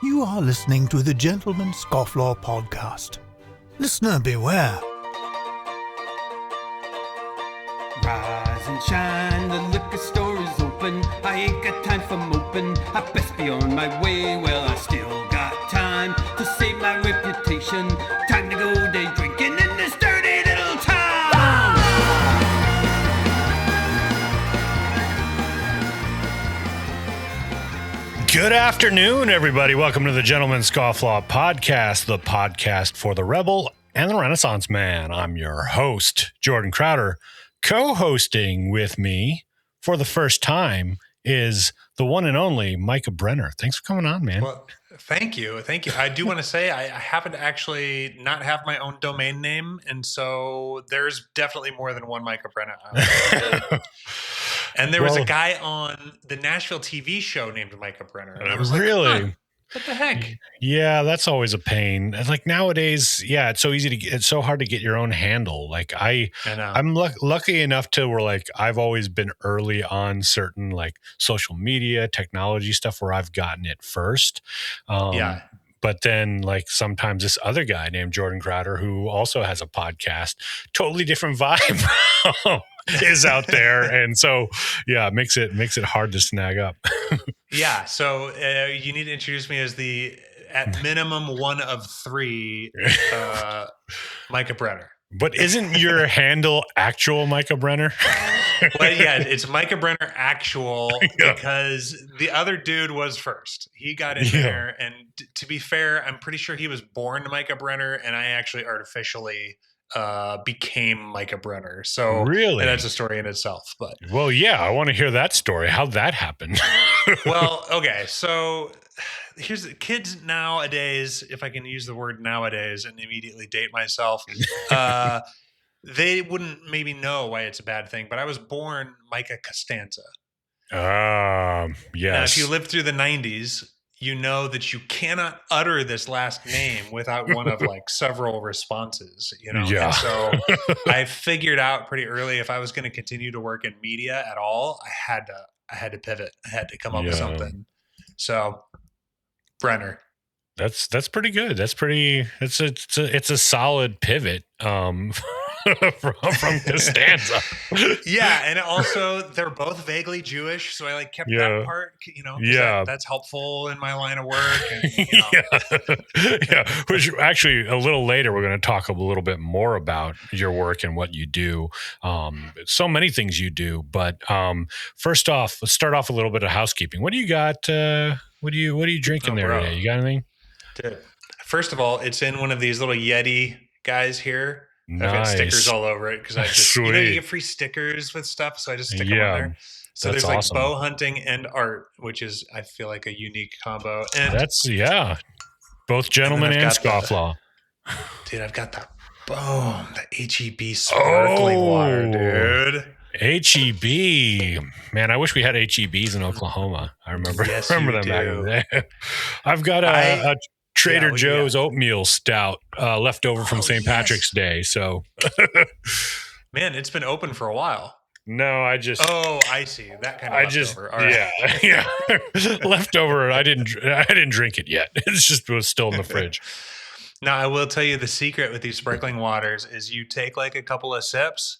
You are listening to the Gentleman Scofflaw podcast. Listener beware. Rise and shine, the liquor store is open. I ain't got time for moping. I best be on my way. Well, I still got time to save my reputation. Time to go day drinking in this dirty little town. Good afternoon, everybody. Welcome to the Gentleman Scofflaw podcast, the podcast for the rebel and the Renaissance man. I'm your host, Jordan Crowder. Co-hosting with me for the first time is the one and only Micah Brenner. Thanks for coming on, man. Well, thank you. I do want to say I happen to actually not have my own domain name, and so there's definitely more than one Micah Brenner. And there was a guy on the Nashville TV show named Micah Brenner. And I was really? Like, what the heck? Yeah, that's always a pain. Like nowadays, yeah, it's so easy to get, it's so hard to get your own handle. Like I'm lucky enough to where like I've always been early on certain like social media technology stuff where I've gotten it first. Yeah. But then like sometimes this other guy named Jordan Crowder, who also has a podcast, totally different vibe is out there. And so, yeah, it makes it hard to snag up. Yeah. So you need to introduce me as the, at minimum, one of three Micah Brenner. But isn't your handle actual Micah Brenner? Well, yeah, it's Micah Brenner actual because the other dude was first. He got in there, and to be fair, I'm pretty sure he was born Micah Brenner, and I actually artificially became Micah Brenner. So really, that's a story in itself. But well, yeah, I want to hear that story. How'd that happen? Well, okay, so here's the kids nowadays, if I can use the word nowadays and immediately date myself, they wouldn't maybe know why it's a bad thing, but I was born Micah Costanza. Yes. Now, if you lived through the 90s, you know that you cannot utter this last name without one of like several responses, you know? Yeah. And so I figured out pretty early if I was going to continue to work in media at all, I had to pivot. I had to come up with something. So Brenner. That's pretty good. It's a solid pivot from Costanza. Yeah, and also they're both vaguely Jewish, so I like kept that part, you know. Yeah, that's helpful in my line of work. And, you know. Yeah. Which actually a little later we're going to talk a little bit more about your work and what you do. So many things you do, but first off, let's start off a little bit of housekeeping. What do you got? What are you drinking there today? You got anything? Dude, first of all, it's in one of these little Yeti guys here. Nice. I've got stickers all over it because I just, you get free stickers with stuff, so I just stick them on there. So there's like bow hunting and art, which is, I feel like, a unique combo. And that's, both gentlemen and scofflaw. Dude, I've got the HEB sparkling water, dude. HEB, man, I wish we had HEBs in Oklahoma. I remember them back in the day. I've got a Trader Joe's oatmeal stout left over from St. Patrick's Day. So, man, it's been open for a while. No, I just. Oh, I see that kind of. Leftover. All right. Yeah. Leftover. I didn't drink it yet. It was still in the fridge. Now, I will tell you the secret with these sparkling waters is you take like a couple of sips,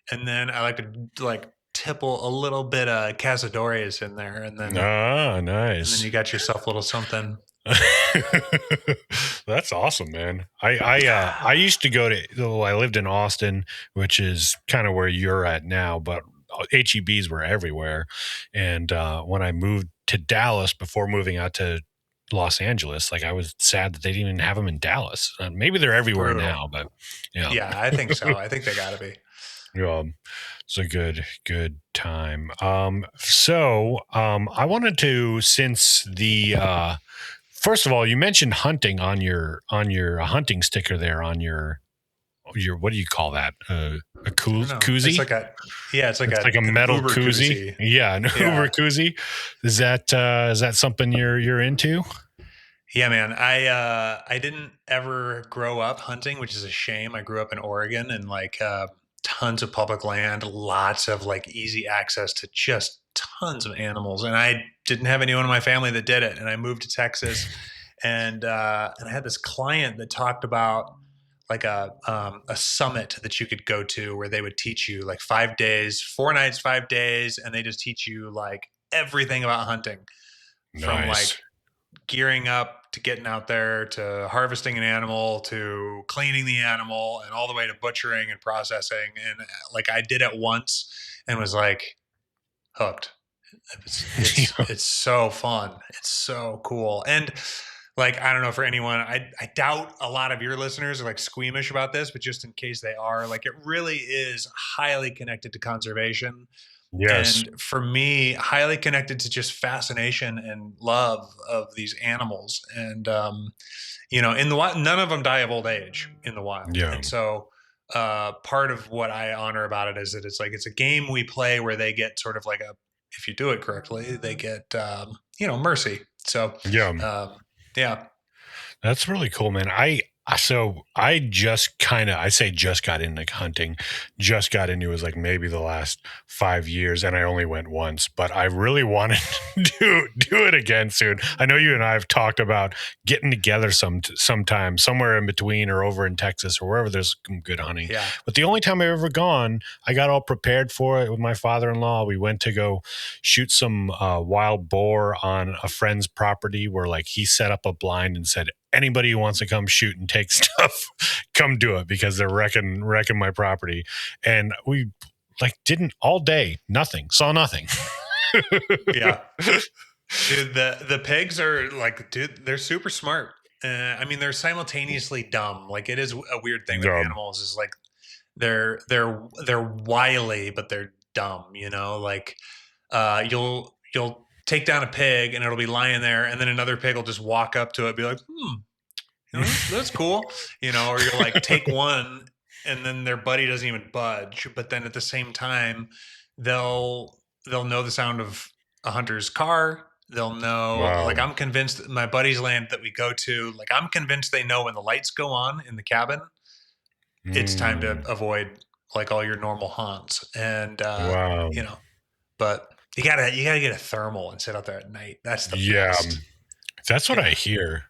and then I like to tipple a little bit of Cazadores in there, and then nice. And then you got yourself a little something. That's awesome, man. I used to go to, I lived in Austin, which is kind of where you're at now, but HEBs were everywhere. And when I moved to Dallas before moving out to Los Angeles, like I was sad that they didn't even have them in Dallas. Maybe they're everywhere now, but yeah, I think so. I think they got to be. Yeah, it's a good time. So I wanted to, since the first of all, you mentioned hunting on your hunting sticker there on your what do you call that? A koozie? It's like a metal koozie. Yeah, an Uber koozie. Is that something you're into? Yeah, man. I didn't ever grow up hunting, which is a shame. I grew up in Oregon and like tons of public land, lots of like easy access to just tons of animals. And I didn't have anyone in my family that did it. And I moved to Texas And I had this client that talked about like a summit that you could go to where they would teach you like 5 days, 4 nights, 5 days, and they just teach you like everything about hunting, from Nice. like gearing up to getting out there to harvesting an animal to cleaning the animal and all the way to butchering and processing. And like I did it once and was like hooked. It's so fun. It's so cool. And like, I don't know, for anyone, I doubt a lot of your listeners are like squeamish about this, but just in case they are, like, it really is highly connected to conservation. Yes. And for me, highly connected to just fascination and love of these animals. And, in the wild, none of them die of old age in the wild. Yeah. And so, part of what I honor about it is that it's like, it's a game we play where they get sort of like if you do it correctly, they get, mercy. So, Yeah. yeah. That's really cool, man. I just got into hunting, just got into it was like maybe the last 5 years, and I only went once, but I really wanted to do it again soon. I know you and I have talked about getting together sometime, somewhere in between or over in Texas or wherever there's some good hunting. Yeah. But the only time I've ever gone, I got all prepared for it with my father-in-law. We went to go shoot some wild boar on a friend's property where like he set up a blind and said, anybody who wants to come shoot and take stuff, come do it because they're wrecking my property. And we like didn't all day, saw nothing. Yeah. Dude, the pigs are like, dude, they're super smart. I mean, they're simultaneously dumb. Like, it is a weird thing with animals is like they're wily, but they're dumb, like, you'll take down a pig and it'll be lying there, and then another pig will just walk up to it and be like, that's cool, or you'll like take one and then their buddy doesn't even budge, but then at the same time they'll know the sound of a hunter's car. They'll know, Wow. like, I'm convinced my buddy's land that we go to, like, I'm convinced they know when the lights go on in the cabin, it's time to avoid like all your normal haunts. And Wow. but you gotta get a thermal and sit out there at night. That's the best. That's what I hear.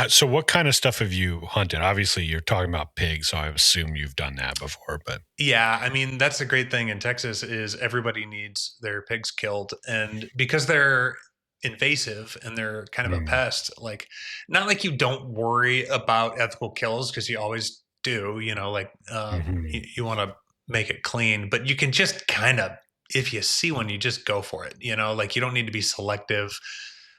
So what kind of stuff have you hunted? Obviously you're talking about pigs, so I assume you've done that before, but yeah, I mean, that's the great thing in Texas is everybody needs their pigs killed. And because they're invasive and they're kind of a pest, like, not like you don't worry about ethical kills, because you always do, like, you want to make it clean, but you can just kind of, if you see one, you just go for it, like, you don't need to be selective.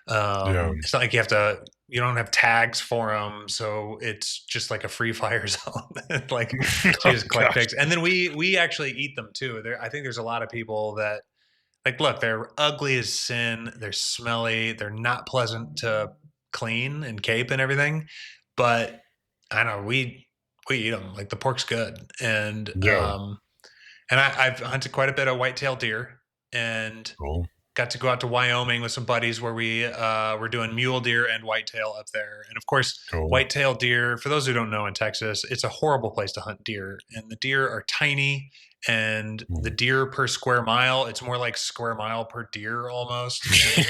It's not like you don't have tags for them, so it's just like a free fire zone. Like, you just collect pigs, and then we actually eat them too. I think there's a lot of people that, like, look, they're ugly as sin, they're smelly, they're not pleasant to clean and cape and everything, but I don't know, we eat them. Like, the pork's good, and I've hunted quite a bit of white-tailed deer, and got to go out to Wyoming with some buddies where we were doing mule deer and whitetail up there. And of course, whitetail deer, for those who don't know, in Texas, it's a horrible place to hunt deer. And the deer are tiny, and the deer per square mile, it's more like square mile per deer almost.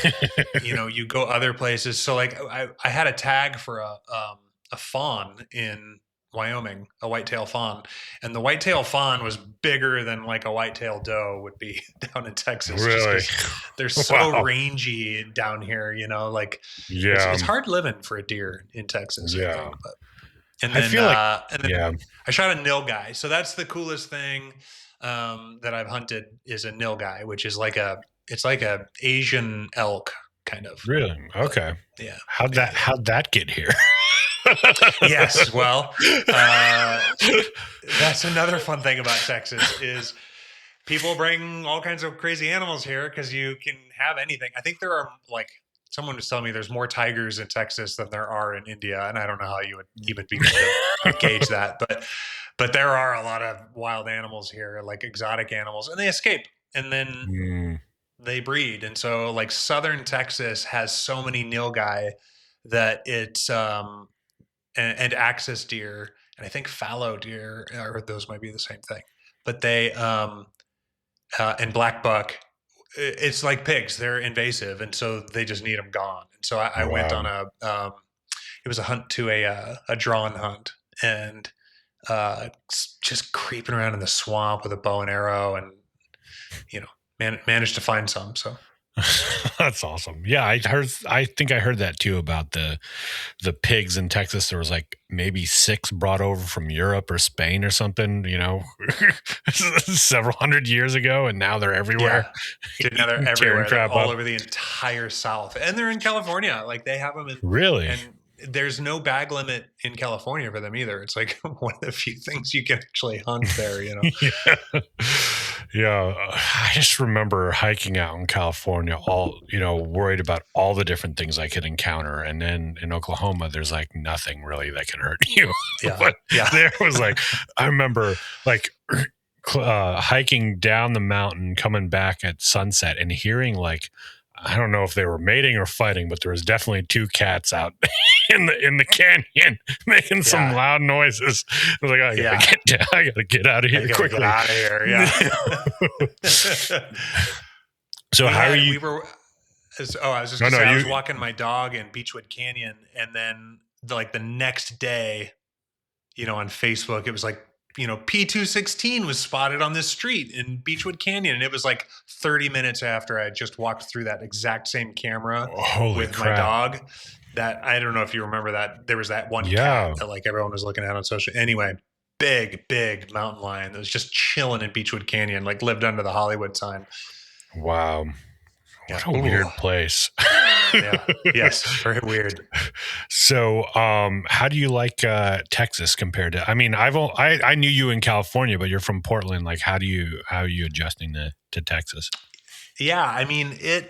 And, you go other places. So like I had a tag for a fawn in Wyoming, a whitetail fawn, and the whitetail fawn was bigger than like a whitetail doe would be down in Texas. Really? They're so rangy down here, like, it's hard living for a deer in Texas. I think, but, and then, I feel like, I shot a nilgai. So that's the coolest thing that I've hunted is a nilgai, which is like it's like a Asian elk kind of. Really? Okay. But, yeah. How'd that get here? Yes, well, that's another fun thing about Texas is people bring all kinds of crazy animals here because you can have anything. I think there are, like, someone was telling me there's more tigers in Texas than there are in India, and I don't know how you would even begin to gauge that, but there are a lot of wild animals here, like exotic animals, and they escape, and then they breed. And so, like, southern Texas has so many nilgai that it's and axis deer, and I think fallow deer, or those might be the same thing, but they and black buck, it's like pigs, they're invasive, and so they just need them gone. And so I went on it was a hunt to a drawn hunt, and just creeping around in the swamp with a bow and arrow, and managed to find some. So That's awesome. Yeah, I think I heard that too about the pigs in Texas. There was like maybe 6 brought over from Europe or Spain or something, several hundred years ago, and now they're everywhere. Yeah, dude, now they're everywhere. They're crap all up. over the entire South, and they're in California. Like they have them in Really? and there's no bag limit in California for them either. It's like one of the few things you can actually hunt there, Yeah. Yeah. I just remember hiking out in California, all, worried about all the different things I could encounter. And then in Oklahoma, there's like nothing really that can hurt you. Yeah. But Yeah. there was like, I remember like hiking down the mountain, coming back at sunset and hearing like, I don't know if they were mating or fighting, but there was definitely 2 cats out in the canyon making some loud noises. I was like, I gotta get out of here quickly. Get out of here, yeah. So how are you? I was just gonna say, I was walking my dog in Beechwood Canyon, and then the next day, on Facebook, it was like, P216 was spotted on this street in Beechwood Canyon. And it was like 30 minutes after I just walked through that exact same camera with my dog. That, I don't know if you remember that. There was that one cat that like everyone was looking at on social. Anyway, big mountain lion that was just chilling in Beechwood Canyon, like lived under the Hollywood sign. Wow. What a weird place. Yeah. Yes. Very weird. So, how do you like Texas compared to? I mean, I knew you in California, but you're from Portland. Like, how are you adjusting to Texas? Yeah, I mean, it's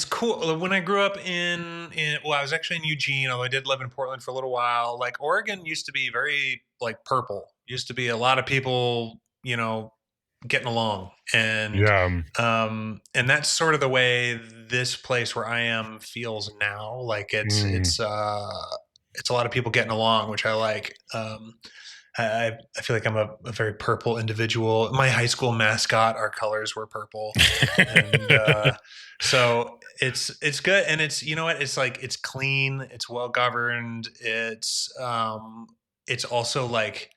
cool. When I grew up I was actually in Eugene, although I did live in Portland for a little while. Like Oregon used to be very like purple. Used to be a lot of people, getting along, and that's sort of the way this place where I am feels now. Like it's a lot of people getting along, which I like. I feel like I'm a very purple individual. My high school mascot, our colors were purple, and so it's good. And it's it's like it's clean, it's well governed. It's also like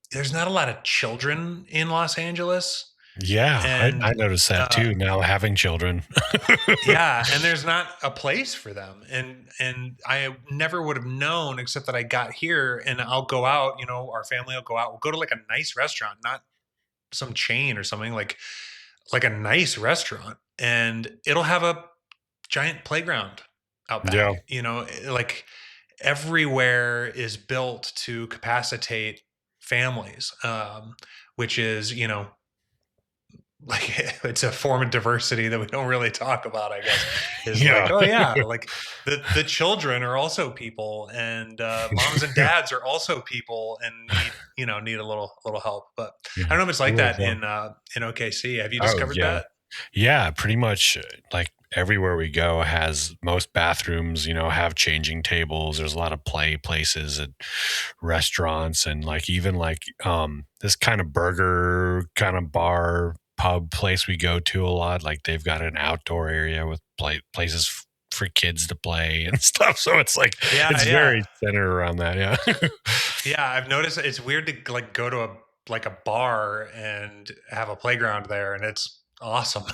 there's not a lot of children in Los Angeles. Yeah, and, I noticed that too. Now having children, yeah, and there's not a place for them, and I never would have known except that I got here, and I'll go out. Our family will go out. We'll go to like a nice restaurant, not some chain or something, like a nice restaurant, and it'll have a giant playground out back. Yeah. Like everywhere is built to capacitate families, which is like it's a form of diversity that we don't really talk about, I guess. Is like, oh yeah, like the children are also people, and moms and dads are also people, and need a little help. But I don't know if it's like that in OKC. Have you discovered that? Yeah, pretty much. Like everywhere we go has most bathrooms, have changing tables. There's a lot of play places at restaurants, and like even like this kind of burger kind of bar pub place we go to a lot. Like they've got an outdoor area with places for kids to play and stuff. So it's like very centered around that. Yeah. Yeah, I've noticed it's weird to like go to a bar and have a playground there, and it's awesome.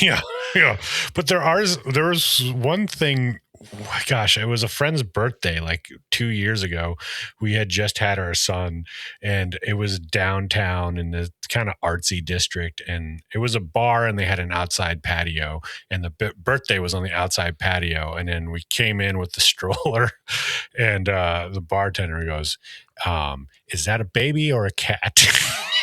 Yeah. But there was one thing. Gosh, it was a friend's birthday like 2 years ago. We had just had our son, and it was downtown in the kind of artsy district, and it was a bar, and they had an outside patio, and the birthday was on the outside patio. And then we came in with the stroller, and the bartender goes, "Is that a baby or a cat?"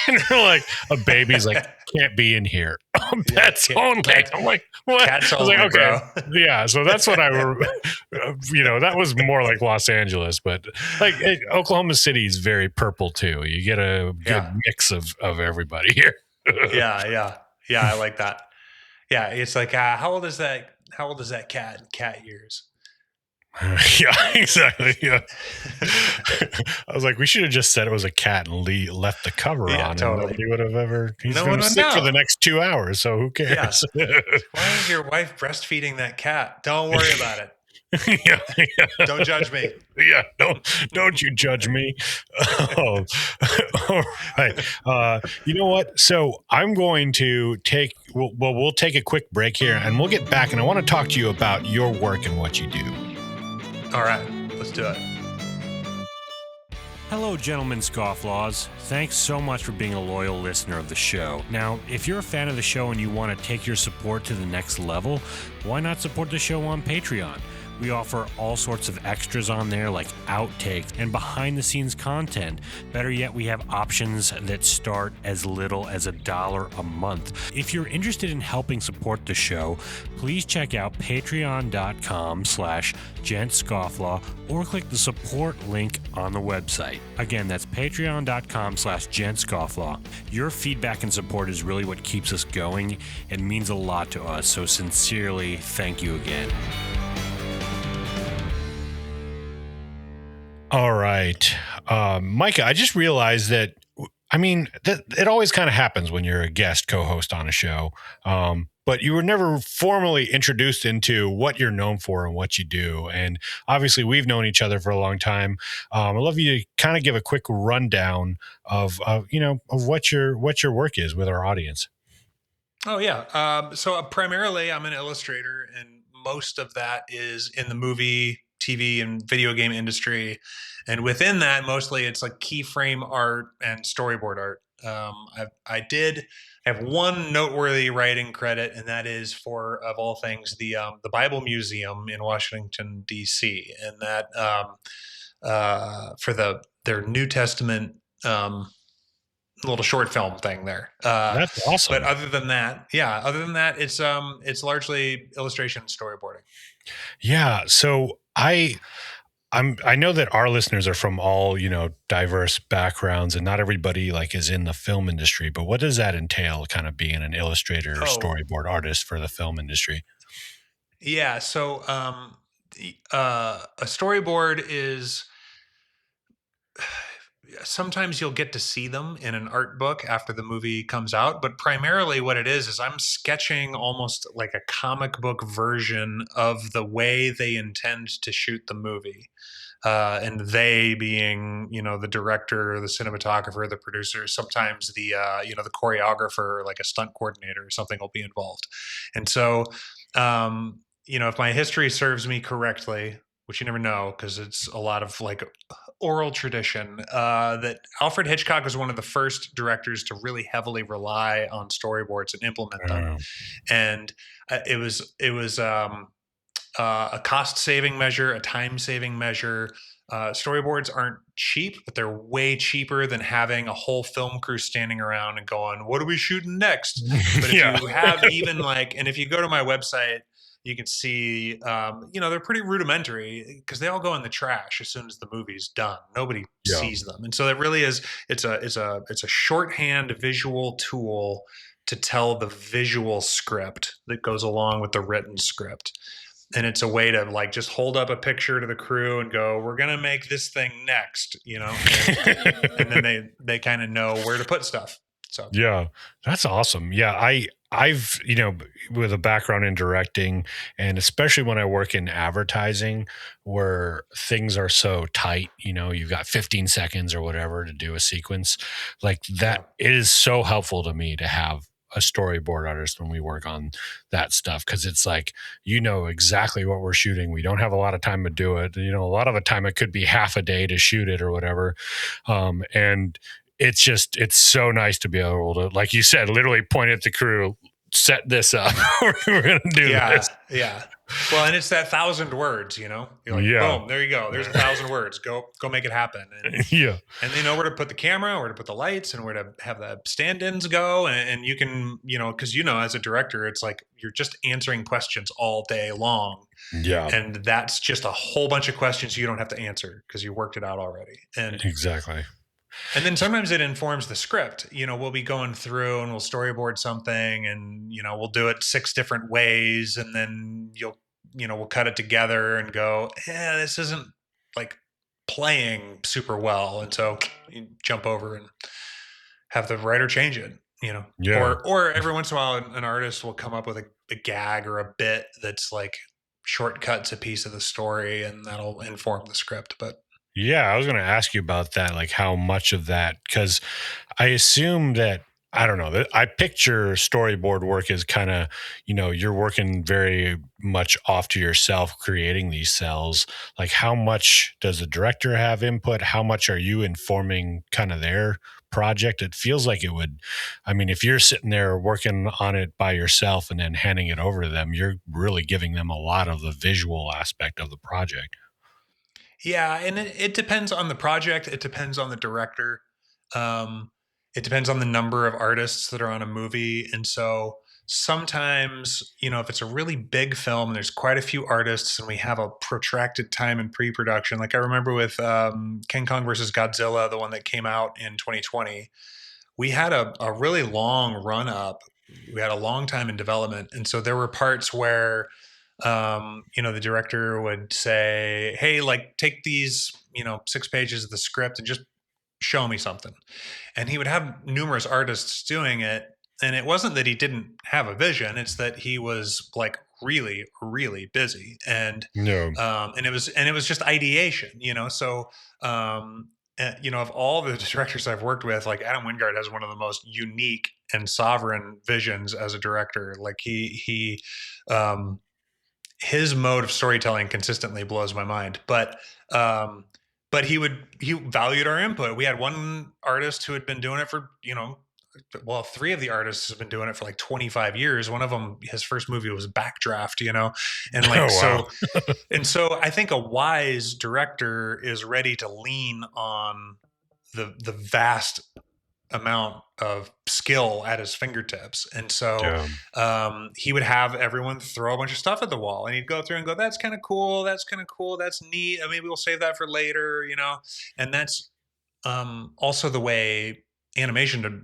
And they're like, "A baby's like can't be in here. Pets only." I'm like, what? Cats I was like, only, okay, bro. yeah. So that's what that was more like Los Angeles, but like Oklahoma City is very purple too. You get a good mix of everybody here. Yeah. I like that. Yeah, it's like how old is that cat in cat years? Yeah, exactly. Yeah. I was like, we should have just said it was a cat and left the cover Yeah, on, and totally. nobody would have ever. He's No going one to would sit for know. the next 2 hours, so who cares? Why is your wife breastfeeding that cat? Don't worry about it. Yeah, Don't judge me. yeah. Don't you judge me. Oh, all right. You know what? So I'm going to take. We'll take a quick break here, and we'll get back. And I want to talk to you about your work and what you do. All right, let's do it. Hello, gentlemen scofflaws. Thanks so much for being a loyal listener of the show. Now, if you're a fan of the show and you want to take your support to the next level, why not support the show on Patreon? We offer all sorts of extras on there like outtakes and behind the scenes content. Better yet, we have options that start as little as $1 a month. If you're interested in helping support the show, please check out patreon.com/gentscofflaw or click the support link on the website. Again, that's patreon.com/gentscofflaw. Your feedback and support is really what keeps us going and means a lot to us, so sincerely, thank you again. All right. Micah, I just realized that, that it always kind of happens when you're a guest co-host on a show. But you were never formally introduced into what you're known for and what you do. And obviously we've known each other for a long time. I'd love you to kind of give a quick rundown of what your work is with our audience. Oh, yeah. So primarily I'm an illustrator, and most of that is in the movie, TV, and video game industry. And within that, mostly it's like keyframe art and storyboard art. I have one noteworthy writing credit, and that is for, of all things, the Bible Museum in Washington, D.C. And that for their New Testament little short film thing there. That's awesome. But other than that, it's largely illustration and storyboarding. Yeah. So I know that our listeners are from all, diverse backgrounds, and not everybody like is in the film industry, but what does that entail, kind of being an illustrator or storyboard artist for the film industry? Yeah. So a storyboard is, sometimes you'll get to see them in an art book after the movie comes out, but primarily what it is I'm sketching almost like a comic book version of the way they intend to shoot the movie. And they being, the director, the cinematographer, the producer, sometimes the choreographer, like a stunt coordinator or something will be involved. And so, if my history serves me correctly, which you never know because it's a lot of like oral tradition, that Alfred Hitchcock was one of the first directors to really heavily rely on storyboards and implement them. And it was a cost-saving measure, a time-saving measure. Storyboards aren't cheap, but they're way cheaper than having a whole film crew standing around and going, "What are we shooting next?" But if you have and if you go to my website, you can see, they're pretty rudimentary because they all go in the trash as soon as the movie's done. Nobody sees them, and so it really is. It's a shorthand visual tool to tell the visual script that goes along with the written script. And it's a way to like just hold up a picture to the crew and go, "We're going to make this thing next," and then they kind of know where to put stuff. So, yeah, that's awesome. Yeah. I've, with a background in directing, and especially when I work in advertising where things are so tight, you've got 15 seconds or whatever to do a sequence like that. Yeah. It is so helpful to me to have a storyboard artist when we work on that stuff, because it's like, exactly what we're shooting. We don't have a lot of time to do it. A lot of the time it could be half a day to shoot it or whatever. And it's so nice to be able to, like you said, literally point at the crew, set this up. We're going to do this. Yeah. Well, and it's that 1,000 words, you're like, boom, there you go. There's 1,000 words. Go make it happen. And, and they know where to put the camera, where to put the lights, and where to have the stand-ins go. And you can, because, as a director, it's like you're just answering questions all day long. Yeah. And that's just a whole bunch of questions you don't have to answer because you worked it out already. And exactly. And then sometimes it informs the script. We'll be going through and we'll storyboard something, and we'll do it 6 different ways, and then we'll cut it together and go, this isn't like playing super well. And so you jump over and have the writer change it, Yeah. or every once in a while, an artist will come up with a gag or a bit that's like shortcuts a piece of the story, and that'll inform the script. But Yeah, I was going to ask you about that, like how much of that, because I assume that, I don't know, I picture storyboard work as kind of, you're working very much off to yourself creating these cells. Like, how much does the director have input? How much are you informing kind of their project? It feels like it would, I mean, if you're sitting there working on it by yourself and then handing it over to them, you're really giving them a lot of the visual aspect of the project. yeah, and it depends on the project. It depends on the director. Um, it depends on the number of artists that are on a movie. And so sometimes, if it's a really big film and there's quite a few artists and we have a protracted time in pre-production, like I remember with King Kong versus Godzilla, the one that came out in 2020, we had a really long run up. We had a long time in development. And so there were parts where the director would say, hey, like take these, 6 pages of the script and just show me something. And he would have numerous artists doing it. And it wasn't that he didn't have a vision, it's that he was like really, really busy. No. And it was just ideation, so of all the directors I've worked with, like Adam Wingard has one of the most unique and sovereign visions as a director. Like um, his mode of storytelling consistently blows my mind. But he valued our input. We had one artist who had been doing it for, well, 3 of the artists have been doing it for like 25 years. One of them, his first movie was Backdraft, and like, Oh, wow. so I think a wise director is ready to lean on the vast amount of skill at his fingertips. And so Yeah. he would have everyone throw a bunch of stuff at the wall, and he'd go through and go, that's kind of cool. That's kind of cool. That's neat. Maybe we'll save that for later, and that's also the way animation to,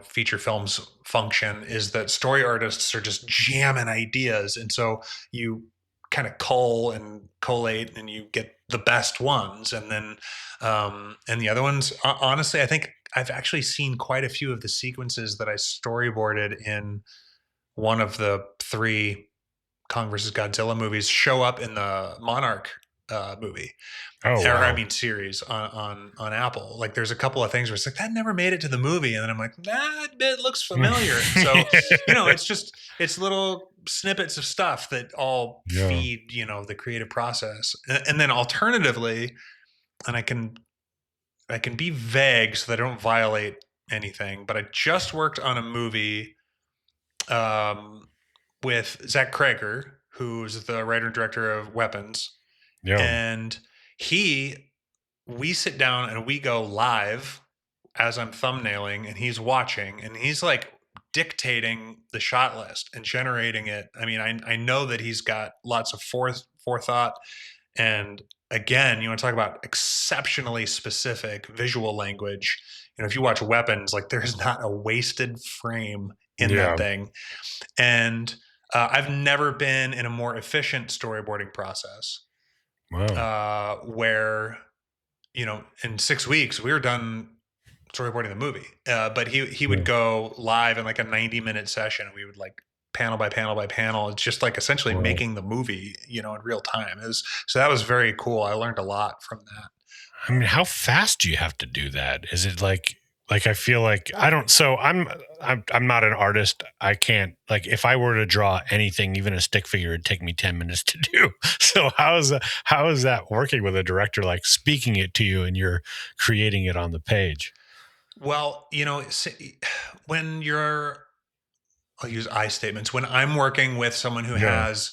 feature films function, is that story artists are just jamming ideas. And so you kind of cull and collate and you get the best ones. And then, and the other ones, honestly, I think I've actually seen quite a few of the sequences that I storyboarded in one of the 3 Kong versus Godzilla movies show up in the Monarch movie. Oh, Or, I wow. mean, series on Apple. Like, there's a couple of things where it's like that never made it to the movie, and then I'm like, that bit looks familiar. And so, it's little snippets of stuff that all Yeah. feed, the creative process. And then alternatively, and I can be vague so that I don't violate anything, but I just worked on a movie with Zach Krager, who's the writer and director of Weapons, Yeah. and we sit down and we go live as I'm thumbnailing, and he's watching, and he's like dictating the shot list and generating it. I mean, I know that he's got lots of forethought. And again, you want to talk about exceptionally specific visual language. If you watch Weapons, like there's not a wasted frame in that Yeah. thing. And I've never been in a more efficient storyboarding process. Wow. Where, in 6 weeks we were done storyboarding the movie. But he would go live in like a 90-minute session. We would like panel by panel by panel. It's just like essentially Wow. making the movie, in real time. So that was very cool. I learned a lot from that. I mean, how fast do you have to do that? Is it like I feel like I don't, so I'm not an artist. I can't, like, if I were to draw anything, even a stick figure, it'd take me 10 minutes to do. So how is that working with a director, like speaking it to you and you're creating it on the page? Well, when I'll use I statements. When I'm working with someone who Yeah. has,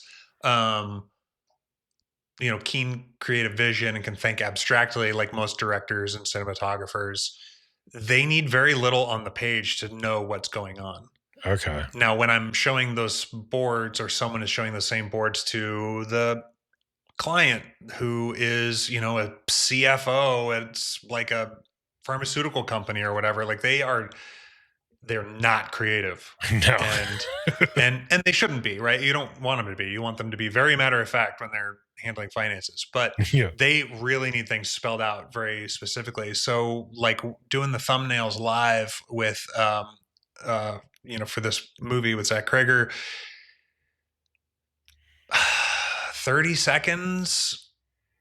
keen creative vision and can think abstractly, like most directors and cinematographers, they need very little on the page to know what's going on. Okay. Now, when I'm showing those boards, or someone is showing the same boards to the client who is, a CFO, it's like a pharmaceutical company or whatever, like they are they're not creative. No. And they shouldn't be, right? You don't want them to be. You want them to be very matter of fact when they're handling finances, but Yeah. they really need things spelled out very specifically. So like doing the thumbnails live with, for this movie with Zach Krager, 30 seconds,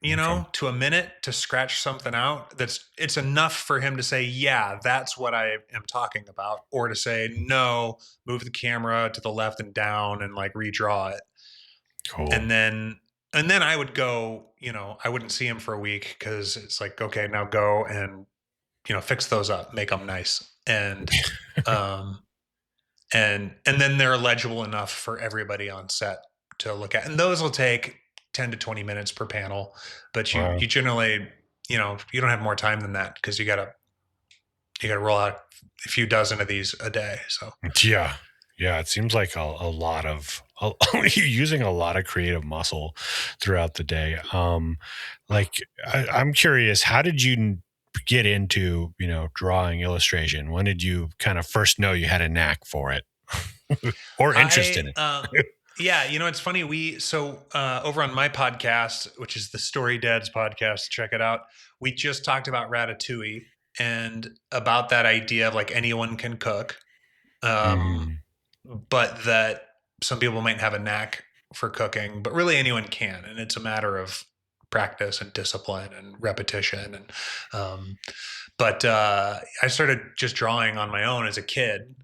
to a minute to scratch something out. It's enough for him to say, yeah, that's what I am talking about. Or to say, no, move the camera to the left and down and like redraw it. Cool. And then I would go, I wouldn't see him for a week because it's like, okay, now go and, fix those up, make them nice. And, and then they're legible enough for everybody on set to look at. And those will take 10 to 20 minutes per panel, but you generally, you don't have more time than that because you gotta roll out a few dozen of these a day. So yeah, it seems like a lot of you're using a lot of creative muscle throughout the day. I'm curious, how did you get into drawing illustration? When did you kind of first know you had a knack for it or interest in it? Yeah, it's funny. Over on my podcast, which is the Story Dads podcast, check it out. We just talked about Ratatouille and about that idea of like anyone can cook, but that some people might have a knack for cooking, but really anyone can, and it's a matter of practice and discipline and repetition. And but I started just drawing on my own as a kid.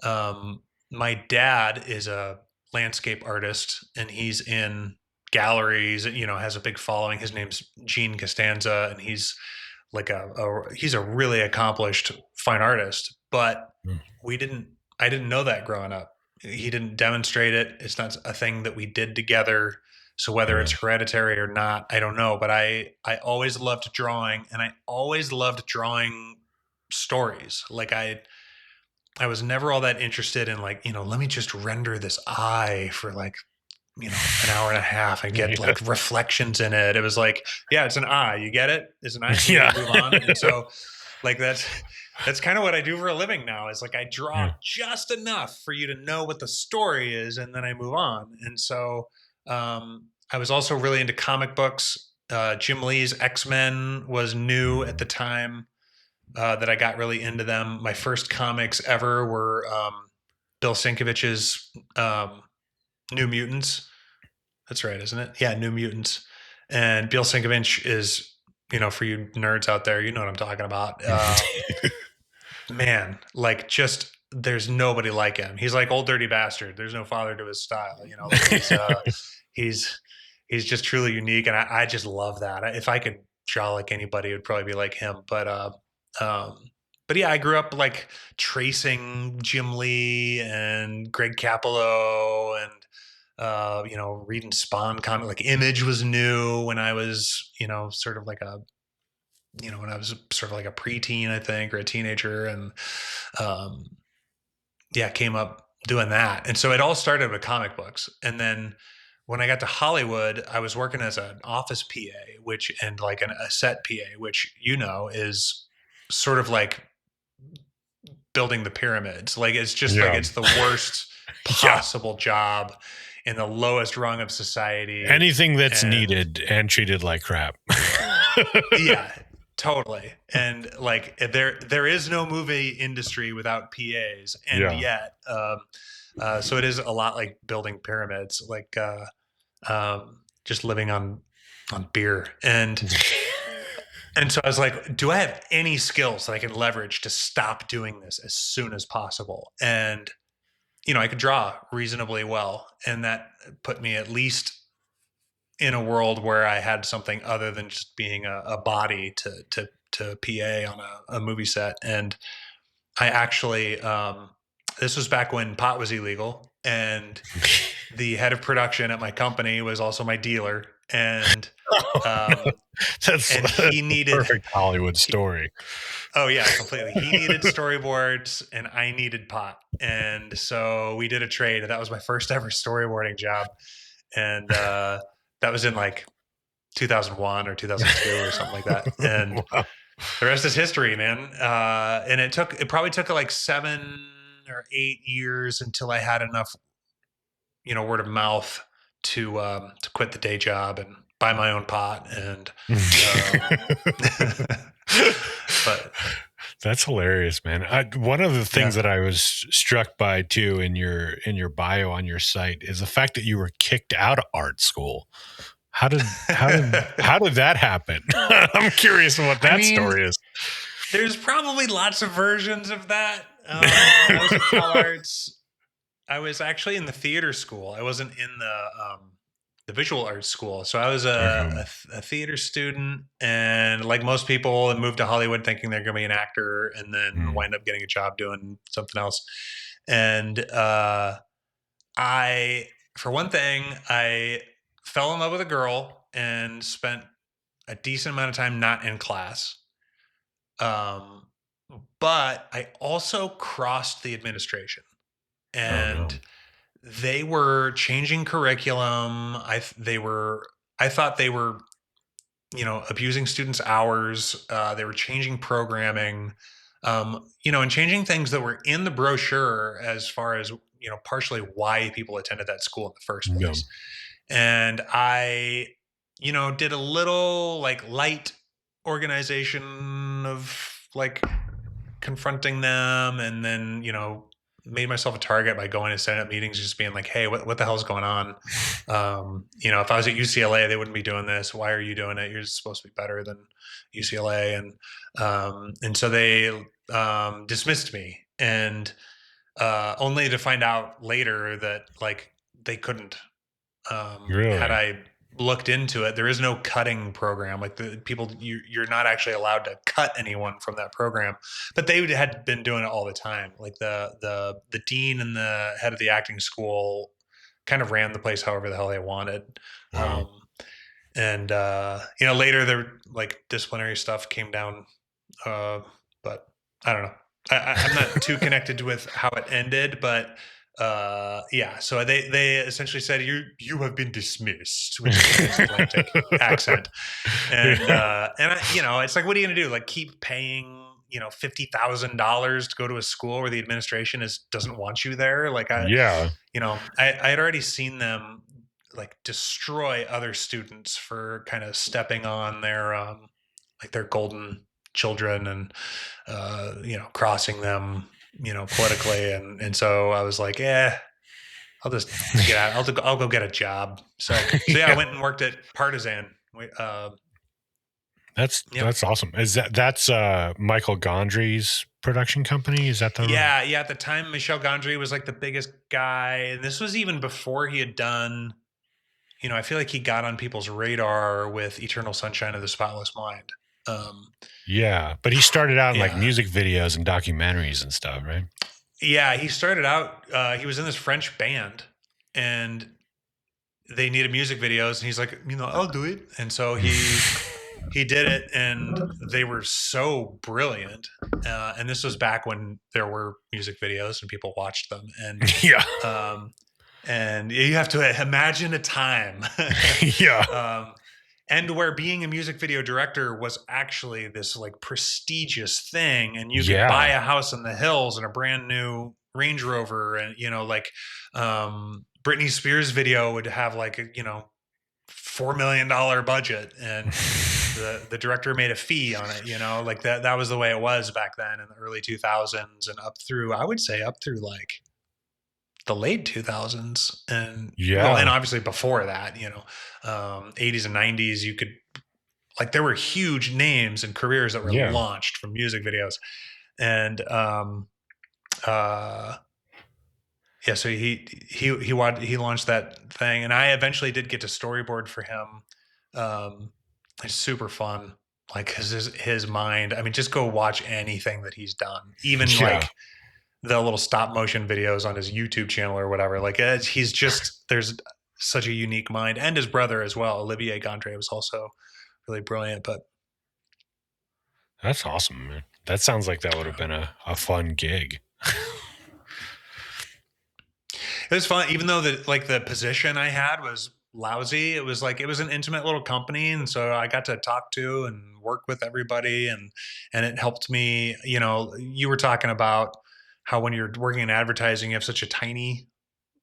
My dad is a landscape artist and he's in galleries, has a big following. His name's Gene Costanza and he's like he's a really accomplished fine artist, but I didn't know that growing up. He didn't demonstrate it. It's not a thing that we did together. So whether it's hereditary or not, I don't know, but I always loved drawing and I always loved drawing stories. Like I was never all that interested in like, let me just render this eye for like, an hour and a half and get like reflections in it. It was like, yeah, it's an eye. You get it? It's an eye. Move on. And so like, that's kind of what I do for a living now is like, I draw just enough for you to know what the story is. And then I move on. And so, I was also really into comic books. Jim Lee's X-Men was new at the time. That I got really into them. My first comics ever were Bill Sienkiewicz's New Mutants. That's right, isn't it? Yeah, New Mutants. And Bill Sienkiewicz is, for you nerds out there, you know what I'm talking about. Man, like just there's nobody like him. He's like Old Dirty Bastard. There's no father to his style. He's just truly unique, and I just love that. If I could draw like anybody, it would probably be like him. But yeah, I grew up like tracing Jim Lee and Greg Capullo and, reading Spawn comic, like Image was new when I was, sort of like a preteen, I think, or a teenager. And, came up doing that. And so it all started with comic books. And then when I got to Hollywood, I was working as an office PA, and like a set PA, which, is sort of like building the pyramids. Like it's just like it's the worst possible job in the lowest rung of society. Anything that's needed and treated like crap. Yeah, totally. And like there is no movie industry without PAs, and yet so it is a lot like building pyramids, like just living on beer. And so I was like, do I have any skills that I can leverage to stop doing this as soon as possible? And, I could draw reasonably well. And that put me at least in a world where I had something other than just being a body to PA on a movie set. And I actually, this was back when pot was illegal. And the head of production at my company was also my dealer. And he needed perfect Hollywood story. Oh yeah, completely. He needed storyboards and I needed pot. And so we did a trade. That was my first ever storyboarding job. And that was in like 2001 or 2002 or something like that. And the rest is history, man. And it probably took like 7 or 8 years until I had enough, word of mouth to quit the day job and buy my own pot. And, but That's hilarious, man. One of the things Yeah. that I was struck by too in your bio on your site is the fact that you were kicked out of art school. How did that happen? I'm curious what that story is. There's probably lots of versions of that. When I was at Cal Arts, I was actually in the theater school. I wasn't in the visual arts school. So I was a theater student, and like most people, moved to Hollywood thinking they're going to be an actor, and then wind up getting a job doing something else. And for one thing, I fell in love with a girl and spent a decent amount of time not in class. But I also crossed the administration, and they were changing curriculum. I thought they were, abusing students' hours. They were changing programming, and changing things that were in the brochure as far as, partially why people attended that school in the first place. And I, did a little like light organization of like confronting them, and then, made myself a target by going and setting up meetings, just being like, hey, what the hell's going on? If I was at UCLA, they wouldn't be doing this. Why are you doing it? You're supposed to be better than UCLA. And so they dismissed me, and only to find out later that like they couldn't. Really? Had I looked into it, there is no cutting program. Like the people, you're not actually allowed to cut anyone from that program, but they had been doing it all the time. Like the dean and the head of the acting school kind of ran the place however the hell they wanted. Wow. Later there like disciplinary stuff came down, but I don't know. I'm not too connected with how it ended, but so they essentially said you have been dismissed, which is a transatlantic accent, and it's like, what are you gonna do? Like keep paying $50,000 to go to a school where the administration doesn't want you there? Like I had already seen them like destroy other students for kind of stepping on their like their golden children and crossing them politically, and so I was like, I'll just get out. I'll go get a job. So I went and worked at Partisan. That's awesome. Is that's Michael Gondry's production company? Is that the At the time, Michel Gondry was like the biggest guy, and this was even before he had done. I feel like he got on people's radar with Eternal Sunshine of the Spotless Mind. But he started out in like music videos and documentaries and stuff, right? Yeah, he started out, he was in this French band, and they needed music videos, and he's like, I'll do it. And so he did it, and they were so brilliant. And this was back when there were music videos and people watched them. And and you have to imagine a time. And where being a music video director was actually this like prestigious thing, and you could buy a house in the hills and a brand new Range Rover, and Britney Spears video would have like a $4 million budget, and the director made a fee on it. Like that was the way it was back then in the early 2000s, and up through like the late 2000s, and and obviously before that, 80s and 90s, you could like there were huge names and careers that were launched from music videos, and so he launched that thing, and I eventually did get to storyboard for him. It's super fun, like his mind. I mean, just go watch anything that he's done, even like the little stop motion videos on his YouTube channel or whatever. Like he's just, there's such a unique mind, and his brother as well. Olivier Gondry was also really brilliant, but that's awesome, man. That sounds like that would have been a fun gig. It was fun, even though the position I had was lousy. It was an intimate little company, and so I got to talk to and work with everybody, and it helped me. You were talking about how when you're working in advertising, you have such a tiny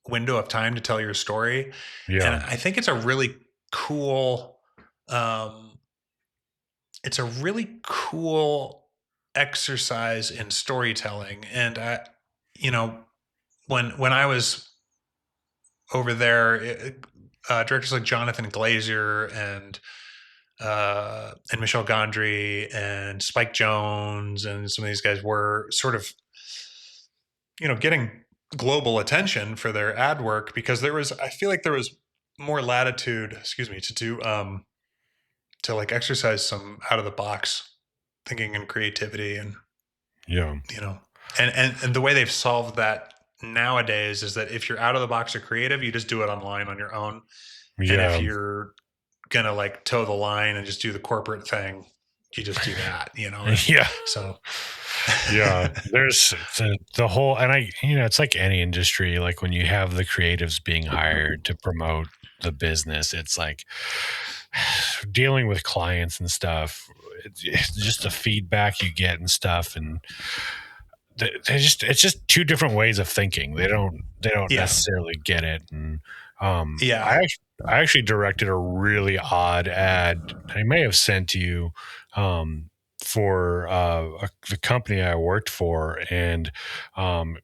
window of time to tell your story. And Yeah. I think it's a really cool, um, it's a really cool exercise in storytelling. And you know, when I was over there, directors like Jonathan Glazer and Michel Gondry and Spike Jonze and some of these guys were sort of, getting global attention for their ad work because I feel like there was more latitude, to do, to like exercise some out of the box thinking and creativity and, Yeah. and the way they've solved that nowadays is that if you're out of the box or creative, you just do it online on your own. And if Yeah. you're gonna like toe the line and just do the corporate thing, you just do that, And Yeah. so Yeah. There's the whole, and it's like any industry, like when you have the creatives being hired to promote the business, it's like dealing with clients and stuff. It's just the feedback you get and stuff. And it's just two different ways of thinking. They don't Yeah. necessarily get it. And Yeah. I actually directed a really odd ad I may have sent to you for the company I worked for, and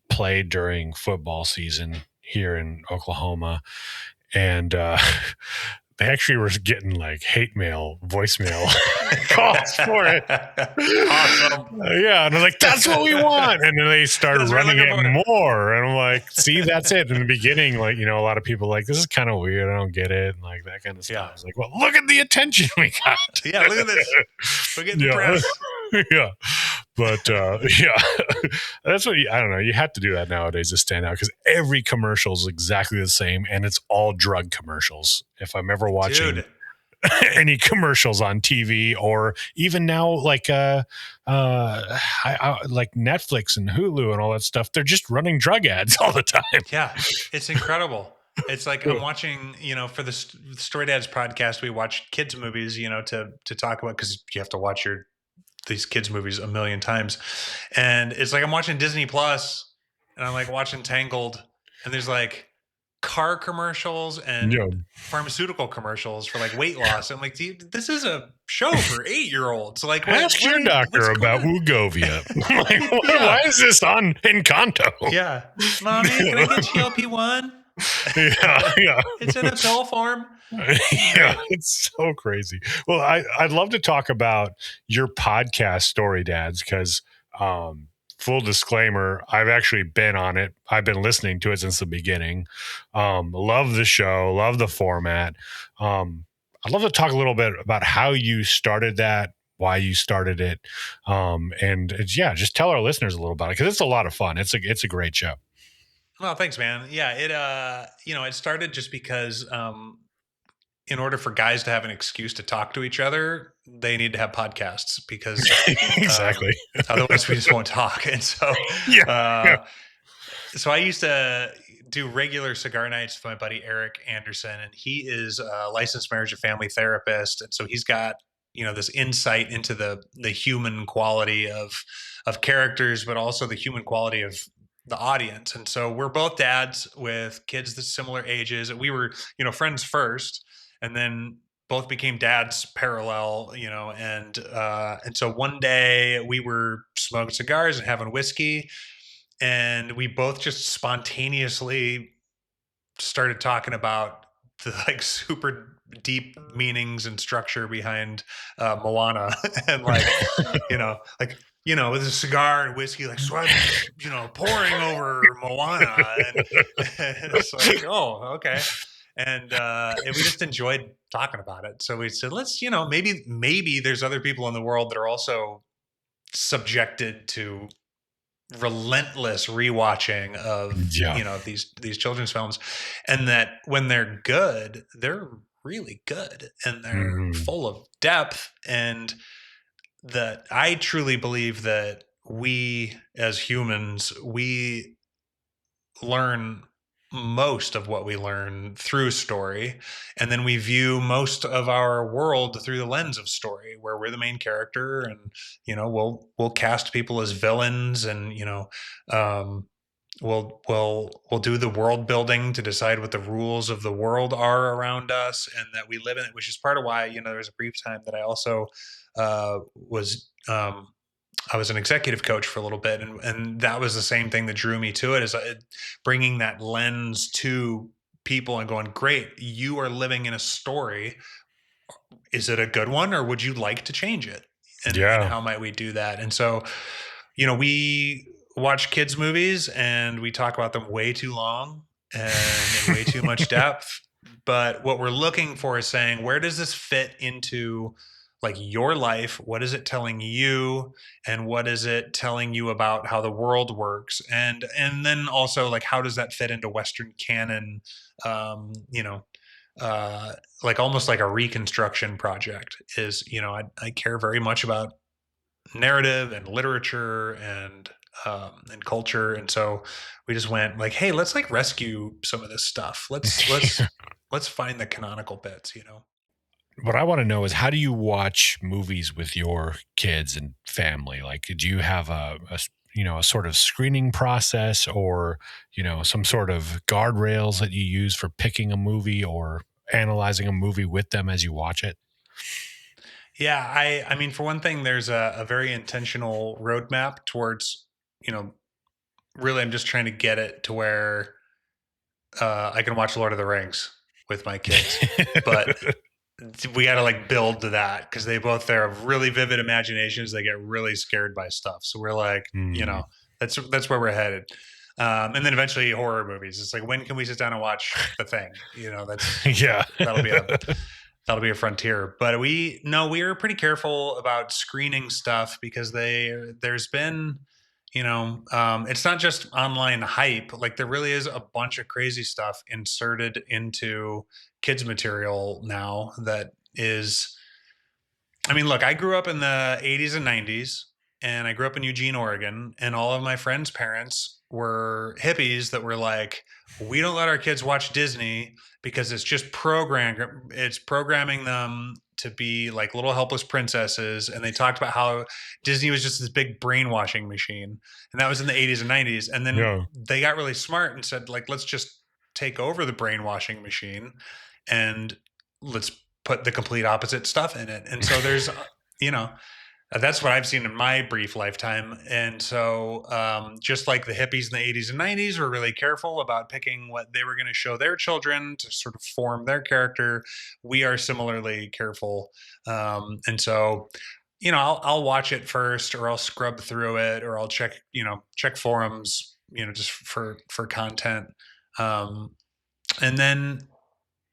played during football season here in Oklahoma. And they actually were getting like hate mail, voicemail calls for it. Awesome. Yeah. And I was like, that's what we want. And then they started That's what we're running looking it more. And I'm like, see, that's it. In the beginning, like, a lot of people like, this is kind of weird. I don't get it. And like that kind of stuff. Yeah. I was like, well, look at the attention we got. Yeah, look at this. We're getting the Yeah. press. Yeah. But yeah, that's what I don't know. You have to do that nowadays to stand out because every commercial is exactly the same and it's all drug commercials. If I'm ever watching Dude. any commercials on TV or even now, like like Netflix and Hulu and all that stuff, they're just running drug ads all the time. Yeah, it's incredible. It's like I'm watching, for the Story Dads podcast, we watch kids movies, to talk about because you have to watch these kids movies a million times, and it's like I'm watching Disney Plus, and I'm like watching Tangled, and there's like car commercials and pharmaceutical commercials for like weight loss. I'm like, dude, this is a show for 8-year-olds. Like, ask your doctor about Wegovia. Like, why is this on Encanto? Yeah, mommy, can I get GLP-1? Yeah. It's in a pill form. Yeah, it's so crazy. Well, I'd love to talk about your podcast, Story Dads, because full disclaimer, I've actually been on it. I've been listening to it since the beginning. Love the show, love the format. I'd love to talk a little bit about how you started that, why you started it, and just tell our listeners a little about it because it's a lot of fun. It's a great show. Well, thanks, man. Yeah, it started just because in order for guys to have an excuse to talk to each other, they need to have podcasts because exactly. Otherwise we just won't talk. And so, so I used to do regular cigar nights with my buddy Eric Anderson, and he is a licensed marriage and family therapist. And so he's got, this insight into the human quality of characters, but also the human quality of the audience. And so we're both dads with kids that's similar ages. We were, friends first, and then both became dads parallel, and so one day we were smoking cigars and having whiskey, and we both just spontaneously started talking about the like super deep meanings and structure behind Moana and like, with a cigar and whiskey, like, so I'm, pouring over Moana. And it's like, oh, okay. And we just enjoyed talking about it. So we said, let's, maybe there's other people in the world that are also subjected to relentless rewatching of, these children's films, and that when they're good, they're really good and they're full of depth. And that I truly believe that we as humans, we learn most of what we learn through story, and then we view most of our world through the lens of story, where we're the main character, and we'll cast people as villains, and um, we'll do the world building to decide what the rules of the world are around us, and that we live in it, which is part of why there's a brief time that I also was I was an executive coach for a little bit, and that was the same thing that drew me to it, is bringing that lens to people and going, great, you are living in a story. Is it a good one, or would you like to change it? And Yeah. how might we do that? And so, we watch kids movies and we talk about them way too long and in way too much depth. But what we're looking for is saying, where does this fit into like your life? What is it telling you? And what is it telling you about how the world works? And then also, like, how does that fit into Western canon? Um, you know, like almost like a reconstruction project is, I care very much about narrative and literature and culture. And so we just went like, hey, let's like rescue some of this stuff. Let's find the canonical bits. What I want to know is, how do you watch movies with your kids and family? Like, do you have a sort of screening process, or, some sort of guardrails that you use for picking a movie or analyzing a movie with them as you watch it? Yeah, I mean, for one thing, there's a very intentional roadmap towards, really, I'm just trying to get it to where I can watch Lord of the Rings with my kids. But we got to like build to that, because they have really vivid imaginations. They get really scared by stuff. So we're like, Mm. that's where we're headed. And then eventually horror movies. It's like, when can we sit down and watch The Thing? Yeah. That'll be a frontier. But we are pretty careful about screening stuff, because there's been, it's not just online hype. Like, there really is a bunch of crazy stuff inserted into kids material now that is, I mean, look, I grew up in the 80s and 90s, and I grew up in Eugene, Oregon, and all of my friends' parents were hippies that were like, we don't let our kids watch Disney because it's just programming them to be like little helpless princesses. And they talked about how Disney was just this big brainwashing machine. And that was in the 80s and 90s. And then Yeah. they got really smart and said, like, let's just take over the brainwashing machine and let's put the complete opposite stuff in it. And so there's, you know, that's what I've seen in my brief lifetime. And so, just like the hippies in the 80s and 90s were really careful about picking what they were going to show their children to sort of form their character, we are similarly careful. And so, I'll watch it first, or I'll scrub through it, or I'll check forums, just for content. Um, and then,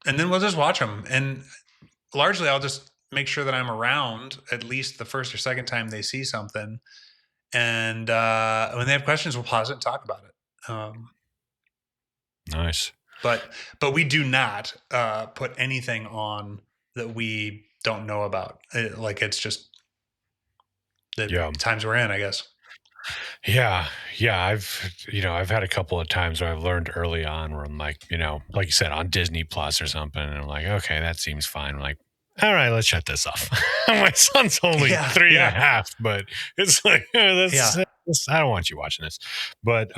we'll just watch them. And largely I'll just make sure that I'm around at least the first or second time they see something. And when they have questions, we'll pause it and talk about it. Nice. But we do not put anything on that we don't know about. It's just the times we're in, I guess. Yeah. I've had a couple of times where I've learned early on where I'm like, like you said, on Disney Plus or something, and I'm like, okay, that seems fine. I'm like, all right, let's shut this off. My son's only 3.5, but it's like, I don't want you watching this. But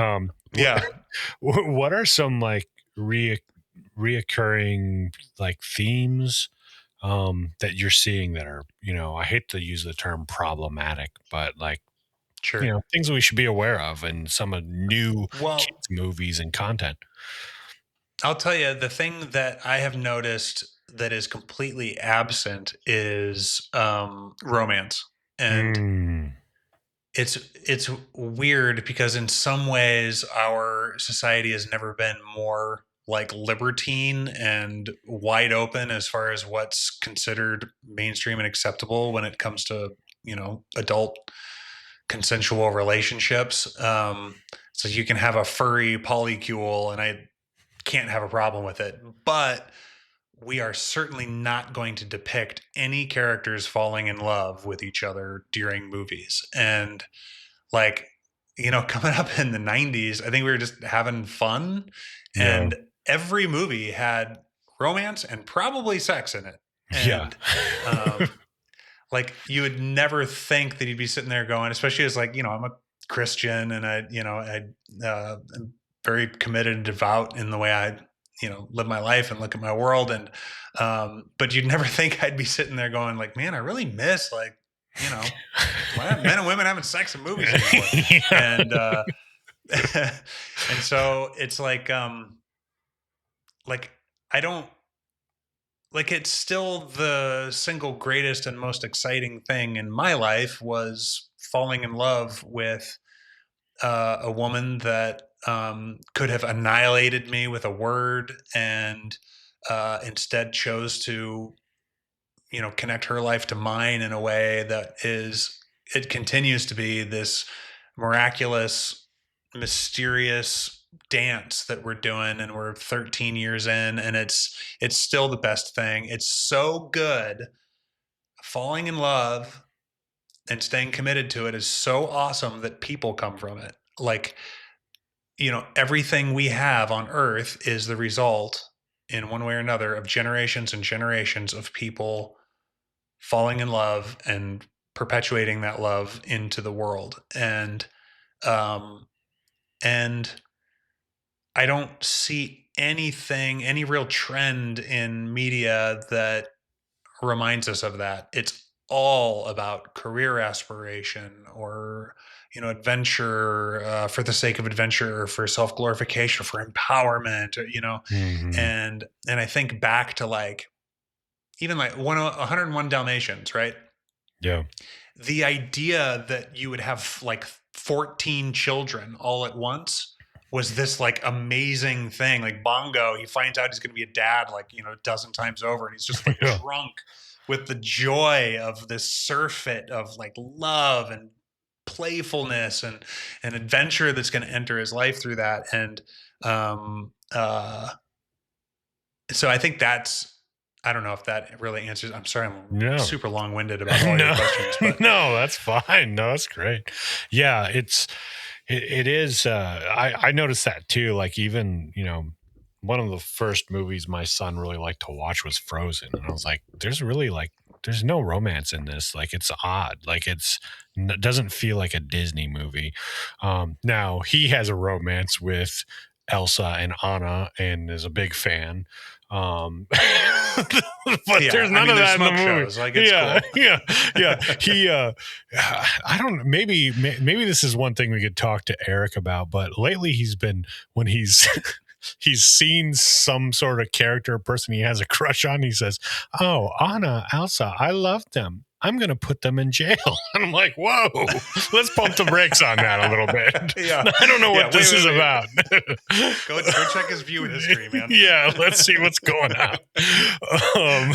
what are some like reoccurring like themes that you're seeing that are, I hate to use the term problematic, but like, sure, things that we should be aware of in some of new kids movies and content? I'll tell you, the thing that I have noticed that is completely absent is romance. And it's weird, because in some ways our society has never been more like libertine and wide open as far as what's considered mainstream and acceptable when it comes to, adult consensual relationships. So you can have a furry polycule and I can't have a problem with it. But we are certainly not going to depict any characters falling in love with each other during movies. And like, coming up in the 90s, I think we were just having fun, and every movie had romance and probably sex in it. And like, you would never think that you'd be sitting there going, especially as like, I'm a Christian, and I'm very committed and devout in the way I, live my life and look at my world. And, but you'd never think I'd be sitting there going like, man, I really miss, like, why aren't men and women having sex in movies anymore? And, and so it's like I don't, like, it's still the single greatest and most exciting thing in my life was falling in love with a woman that could have annihilated me with a word, and instead chose to, connect her life to mine in a way that it continues to be this miraculous, mysterious dance that we're doing, and we're 13 years in, and it's still the best thing. It's so good. Falling in love and staying committed to it is so awesome that people come from it. Like, everything we have on earth is the result, in one way or another, of generations and generations of people falling in love and perpetuating that love into the world. And I don't see any real trend in media that reminds us of that. It's all about career aspiration, or, adventure for the sake of adventure, or for self-glorification, for empowerment, and I think back to, like, even like 101 Dalmatians, right? Yeah. The idea that you would have like 14 children all at once was this like amazing thing. Like Bongo, he finds out he's going to be a dad like, a dozen times over, and he's just like drunk with the joy of this surfeit of like love and playfulness and adventure that's going to enter his life through that. And so I think I don't know if that really answers. I'm sorry, I'm super long-winded about all your questions. But. No, that's fine. No, that's great. Yeah, it is. I noticed that too. Like, even, one of the first movies my son really liked to watch was Frozen. And I was like, there's no romance in this. Like, it's odd. Like, it doesn't feel like a Disney movie. Now he has a romance with Elsa and Anna and is a big fan. But there's none of that in the movie. Shows, like, it's cool. He, I don't know. Maybe this is one thing we could talk to Eric about. But lately, when he's seen some sort of character or person he has a crush on, he says, "Oh, Anna, Elsa, I love them. I'm going to put them in jail." And I'm like, whoa, let's pump the brakes on that a little bit. Yeah. I don't know what this is about. Go check his view history, man. Yeah, let's see what's going on. I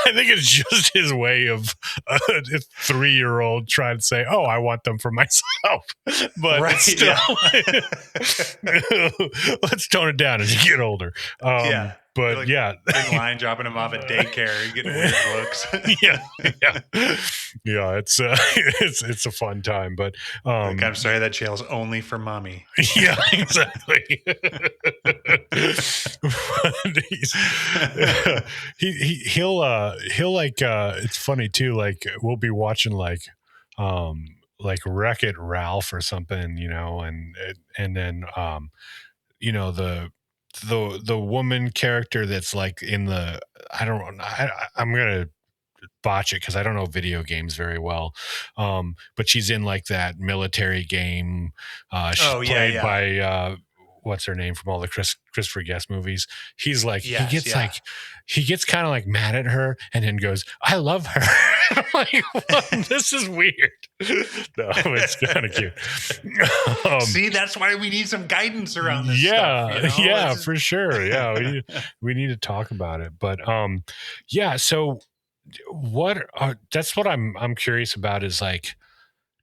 think it's just his way of a 3-year-old trying to say, "Oh, I want them for myself." But right, still, let's tone it down as you get older. But like, yeah, in line dropping him off at daycare, getting weird looks. yeah. It's a fun time, but like, I'm sorry, that jail's only for mommy. Yeah, exactly. He'll like it's funny too. Like, we'll be watching like Wreck-It Ralph or something, and then the woman character that's like in the, I'm gonna botch it because I don't know video games very well, but she's in like that military game. She's played by what's her name from all the Christopher Guest movies. He's like, he gets kind of like mad at her and then goes, "I love her." I'm like, well, this is weird. No, it's kind of cute. See, that's why we need some guidance around this stuff. Yeah, for sure. Yeah, we need to talk about it. But so that's what I'm curious about, is like,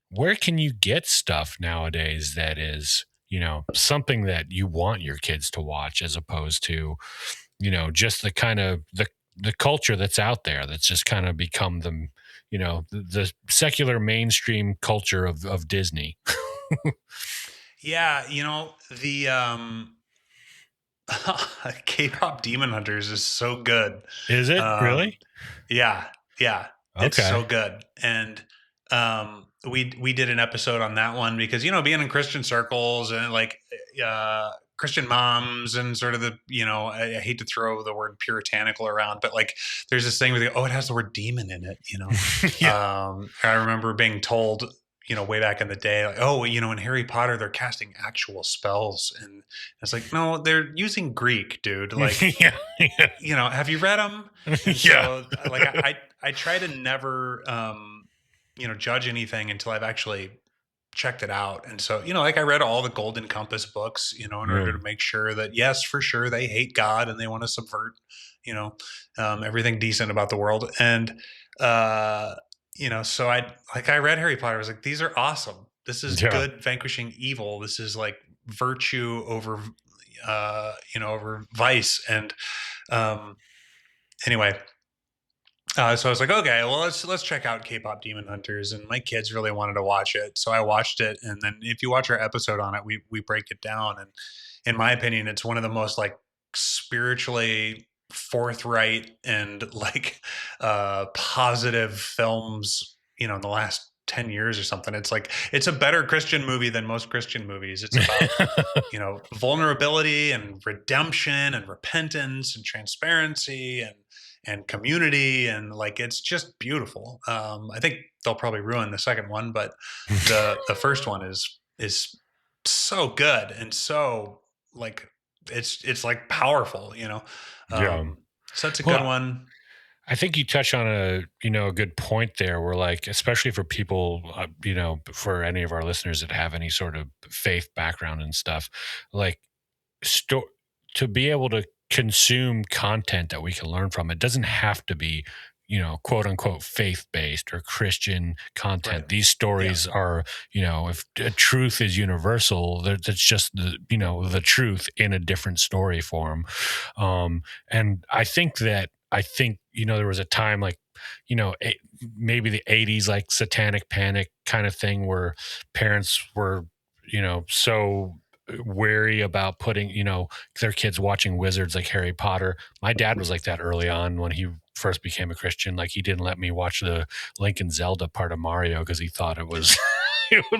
where can you get stuff nowadays that is, something that you want your kids to watch, as opposed to, just the kind of the culture that's out there that's just kind of become the secular mainstream culture of Disney. Yeah, the K-pop Demon Hunters is so good. Is it really? Yeah, yeah, it's Okay. so good. And we did an episode on that one because being in Christian circles and like Christian moms and sort of the I hate to throw the word puritanical around, but like there's this thing where they go, oh, it has the word demon in it. Yeah. I remember being told way back in the day, like, oh, in Harry Potter, they're casting actual spells. And it's like, no, they're using Greek, dude. Like, yeah. Have you read them? And Yeah. so like, I try to never, judge anything until I've actually checked it out. And so, like I read all the Golden Compass books, in order to make sure that, yes, for sure, they hate God and they want to subvert, everything decent about the world. And, so I read Harry Potter. I was like, these are awesome. This is good vanquishing evil. This is like virtue over, over vice. And anyway, so I was like, okay, well, let's check out K-pop Demon Hunters. And my kids really wanted to watch it, so I watched it. And then if you watch our episode on it, we break it down. And in my opinion, it's one of the most like spiritually forthright and like positive films in the last 10 years or something. It's a better Christian movie than most Christian movies. It's about vulnerability and redemption and repentance and transparency and community, and like it's just beautiful. I think they'll probably ruin the second one, but the first one is so good and so like it's like powerful, so it's a good one. I think you touch on a good point there where like, especially for people, for any of our listeners that have any sort of faith background and stuff, like to be able to consume content that we can learn from, it doesn't have to be, quote unquote, faith-based or Christian content. Right. These stories are, if truth is universal, that's just the truth in a different story form. And I think there was a time like, maybe the 80s, like satanic panic kind of thing where parents were, so wary about putting, their kids watching wizards like Harry Potter. My dad was like that early on when he first became a Christian. Like he didn't let me watch the Link and Zelda part of Mario because he thought it was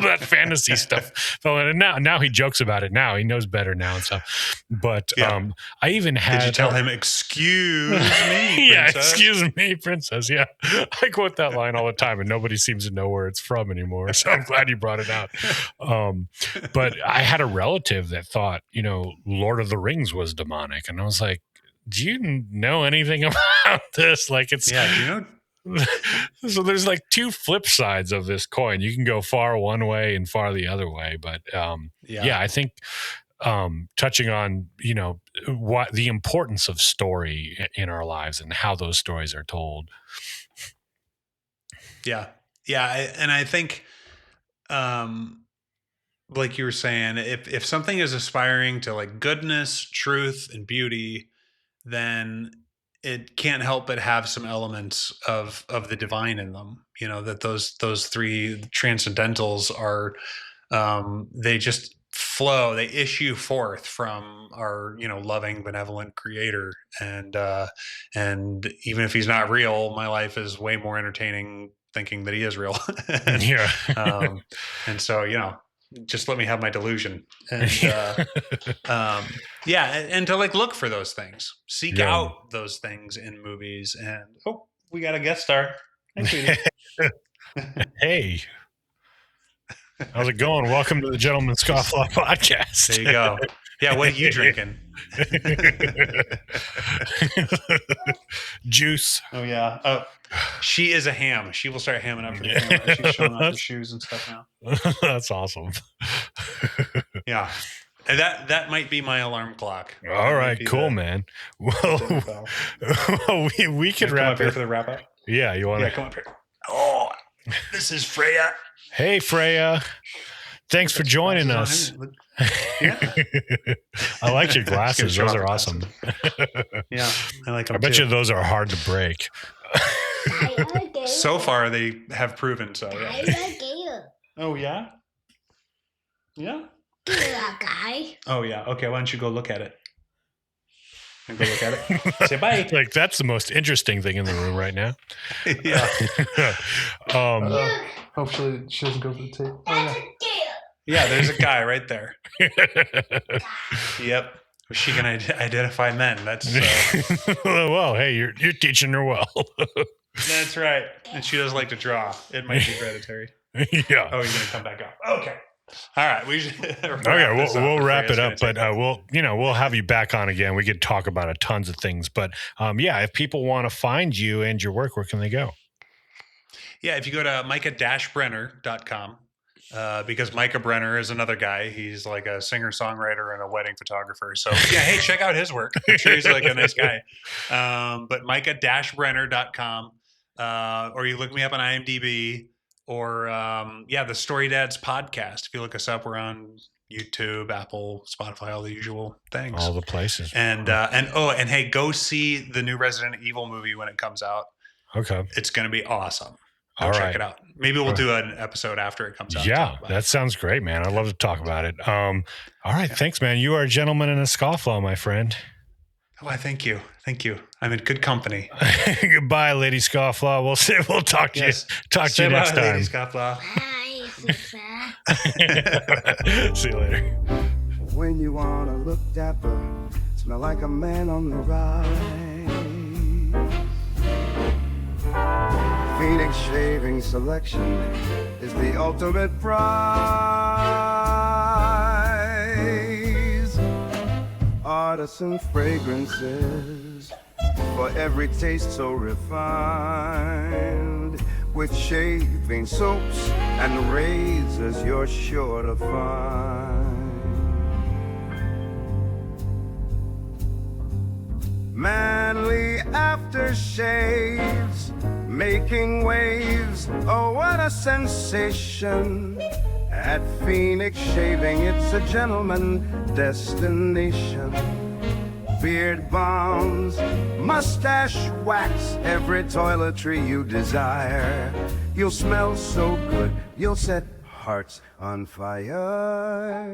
that fantasy stuff. And now he jokes about it now. He knows better now and stuff. But I even had... Did you tell him, excuse me, princess? Yeah, excuse me, princess. Yeah. I quote that line all the time and nobody seems to know where it's from anymore. So I'm glad you brought it out. But I had a relative that thought, Lord of the Rings was demonic. And I was like, do you know anything about this? Like it's... Yeah, do you know... So there's like two flip sides of this coin. You can go far one way and far the other way. But I think touching on, what the importance of story in our lives and how those stories are told. Yeah. Yeah. And I think, like you were saying, if something is aspiring to like goodness, truth, and beauty, then it can't help but have some elements of the divine in them, that those three transcendentals are, they just flow, they issue forth from our, loving, benevolent creator. And even if he's not real, my life is way more entertaining thinking that he is real. And so, just let me have my delusion. And and to like look for those things, seek out those things in movies. And we got a guest star. Hey, how's it going? Welcome to the Gentleman's Scofflaw Podcast. There you go. Yeah, what are you drinking? Juice. Oh yeah. Oh, she is a ham. She will start hamming up for you. She's showing off her shoes and stuff now. That's awesome. Yeah. And that might be my alarm clock. All right, cool, man. Well, we could wrap up here for the wrap up. Yeah, you want to? Yeah, come up here. Oh, this is Freya. Hey, Freya. Thanks for joining us. Yeah. I like your glasses. Those are awesome. Yeah, I like them. I bet you those are hard to break. So far, they have proven so. Yeah. Oh, yeah? Yeah? Oh, yeah. Okay, why don't you go look at it? And go look at it. Say bye. Like, that's the most interesting thing in the room right now. Yeah. Hopefully she doesn't go for the tape. Yeah, there's a guy right there. Yep. She can identify men. That's well, hey, you're teaching her well. that's right. And she does like to draw. It might be hereditary. Yeah. Oh, he's gonna come back up. Okay. All right. We should. Okay, we'll wrap it up, but we'll have you back on again. We could talk about tons of things, but if people want to find you and your work, where can they go? Yeah, if you go to Micah-Brenner.com, because Micah Brenner is another guy. He's like a singer-songwriter and a wedding photographer. So yeah, hey, check out his work. I'm sure he's like a nice guy. But Micah-Brenner.com, or you look me up on IMDb, or the Story Dads podcast. If you look us up, we're on YouTube, Apple, Spotify, all the usual things, all the places. And hey, go see the new Resident Evil movie when it comes out. Okay, it's going to be awesome. Go check it out. Maybe we'll do an episode after it comes out. Yeah, that sounds great, man. I'd love to talk about it. All right, thanks, man. You are a gentleman and a scofflaw, my friend. Why, thank you. Thank you. I'm in good company. Goodbye, Lady Scofflaw. We'll talk to you. Talk to you next time. Lady Scofflaw. Bye. See you later. When you wanna look dapper, smell like a man on the rise. Phoenix Shaving Selection is the ultimate prize. Artisan fragrances for every taste so refined. With shaving soaps and razors you're sure to find. Manly aftershaves, making waves, oh what a sensation. At Phoenix Shaving, it's a gentleman destination. Beard balms, mustache wax, every toiletry you desire. You'll smell so good, you'll set hearts on fire.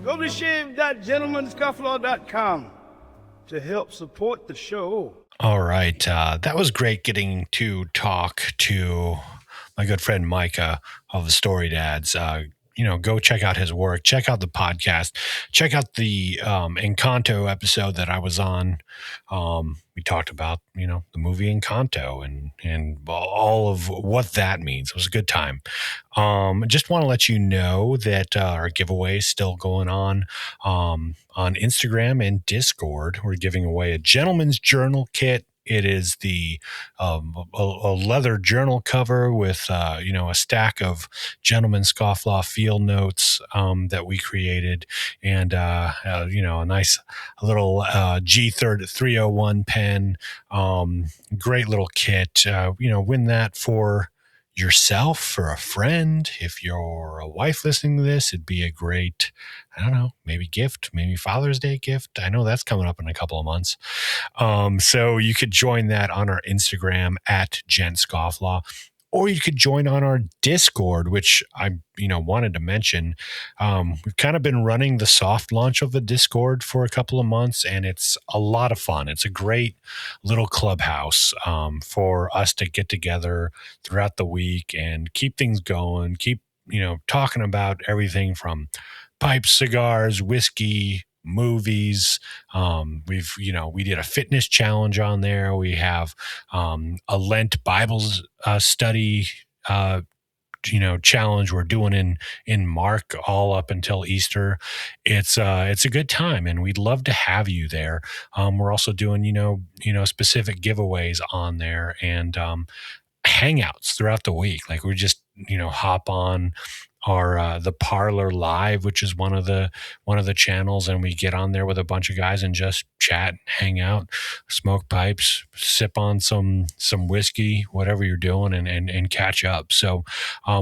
Go to shave.gentlemanscofflaw.com to help support the show. All right. That was great getting to talk to my good friend Micah of the Story Dads. Go check out his work, check out the podcast, check out the Encanto episode that I was on. We talked about, the movie Encanto and all of what that means. It was a good time. Just want to let you know that our giveaway is still going on Instagram and Discord. We're giving away a gentleman's journal kit. It is the a leather journal cover with a stack of Gentleman Scofflaw field notes that we created, and a nice little G301 pen. Great little kit. Win that for yourself, for a friend. If you're a wife listening to this, it'd be a great, maybe gift, maybe Father's Day gift. I know that's coming up in a couple of months. So you could join that on our Instagram at Gent Scofflaw, or you could join on our Discord, which I, wanted to mention. We've kind of been running the soft launch of the Discord for a couple of months, and it's a lot of fun. It's a great little clubhouse for us to get together throughout the week and keep things going, keep, talking about everything from pipes, cigars, whiskey, movies. We did a fitness challenge on there. We have a Lent Bible study challenge we're doing in Mark all up until Easter. It's a good time, and we'd love to have you there. We're also doing specific giveaways on there and hangouts throughout the week. Like we just hop on our the Parlor Live, which is one of the channels, and we get on there with a bunch of guys and just chat, hang out, smoke pipes, sip on some whiskey, whatever you're doing, and catch up. So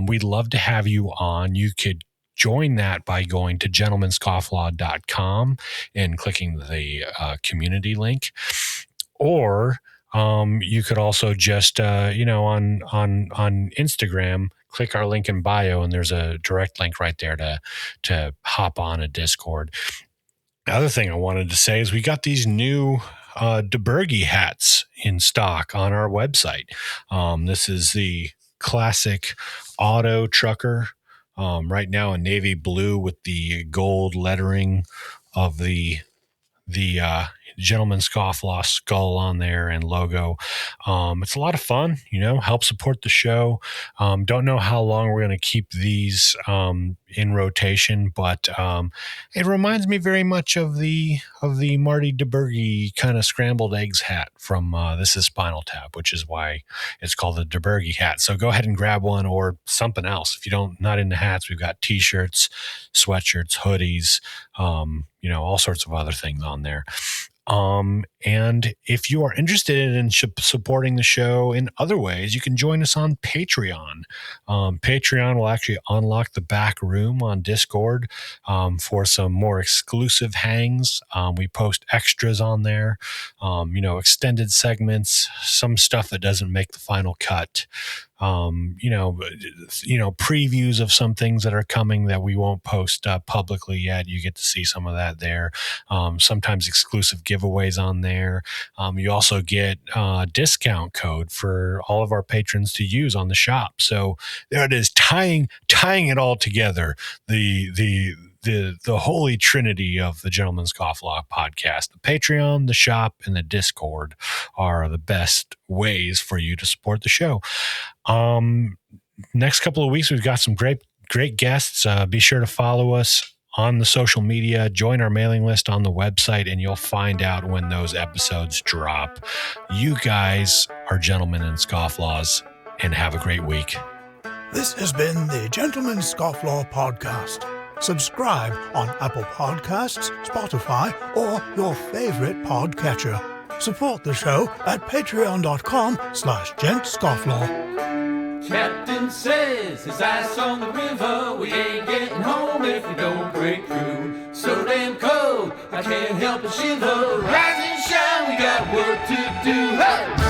we'd love to have you on. You could join that by going to gentlemanscofflaw.com and clicking the community link, or You could also just, on Instagram, click our link in bio, and there's a direct link right there to hop on a Discord. The other thing I wanted to say is we got these new DeBerge hats in stock on our website. This is the classic auto trucker, right now in navy blue with the gold lettering of the Gentleman Scofflaw skull on there and logo. It's a lot of fun, help support the show. Don't know how long we're going to keep these in rotation, but it reminds me very much of the Marty DeBerge kind of scrambled eggs hat from This Is Spinal Tap, which is why it's called the DeBerge hat. So go ahead and grab one or something else. If you not into hats, we've got t-shirts, sweatshirts, hoodies, all sorts of other things on there. And if you are interested in supporting the show in other ways, you can join us on Patreon. Patreon will actually unlock the back room on Discord for some more exclusive hangs. We post extras on there, extended segments, some stuff that doesn't make the final cut. Previews of some things that are coming that we won't post publicly yet. You get to see some of that there. Sometimes exclusive giveaways on there. You also get a discount code for all of our patrons to use on the shop. So there it is, tying it all together. The holy trinity of the Gentleman's Scofflaw podcast. The Patreon, the shop, and the Discord are the best ways for you to support the show. Next couple of weeks, we've got some great guests. Be sure to follow us on the social media, join our mailing list on the website, and you'll find out when those episodes drop. You guys are gentlemen and scofflaws, and have a great week. This has been the Gentleman's Scofflaw podcast. Subscribe on Apple Podcasts, Spotify, or your favorite podcatcher. Support the show at patreon.com/gentscofflaw. Captain says his ice on the river. We ain't getting home if we don't break through. So damn cold, I can't help but shiver. Rise and shine, we got work to do. Hey!